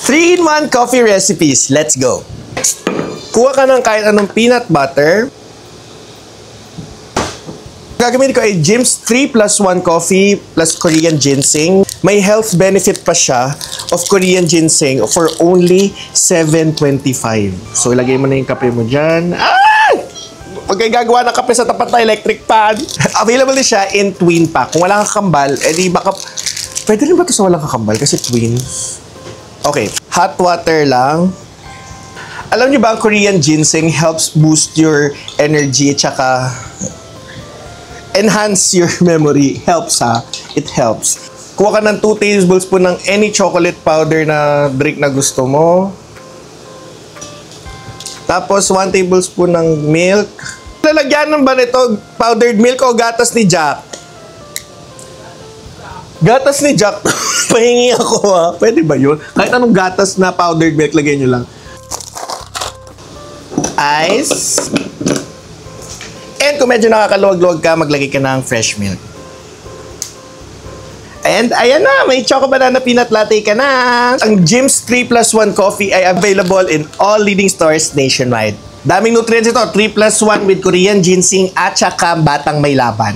3-in-1 coffee recipes. Let's go. Kuha ka ng kahit anong peanut butter. Gagamitin ko ay Jim's 3+1 coffee plus Korean ginseng. May health benefit pa siya of Korean ginseng for only $7.25. So, ilagay mo na yung kape mo dyan. Pag kayo gagawa ng kape sa tapat na electric pan. Available din siya in twin pack. Kung wala kang kakambal, edi baka... Pwede rin ba ito sa walang kakambal? Kasi twins. Okay, hot water lang. Alam niyo ba ang Korean ginseng helps boost your energy tsaka enhance your memory. Helps ha. It helps. Kuha ka ng 2 tablespoons ng any chocolate powder na drink na gusto mo. Tapos 1 tablespoon ng milk. Lalagyan ng ba nito powdered milk o gatas ni Jack? Gatas ni Jack. Pahingi ako ha. Pwede ba yun? Kahit anong gatas na powdered milk, lagyan nyo lang. Ice. And kung medyo nakakaluwag-luwag ka, maglagay ka ng fresh milk. And ayan na, may Choco Banana Peanut Latte ka na. Ang Jim's 3+1 coffee ay available in all leading stores nationwide. Daming nutrients ito, 3+1 with Korean ginseng at saka batang may laban.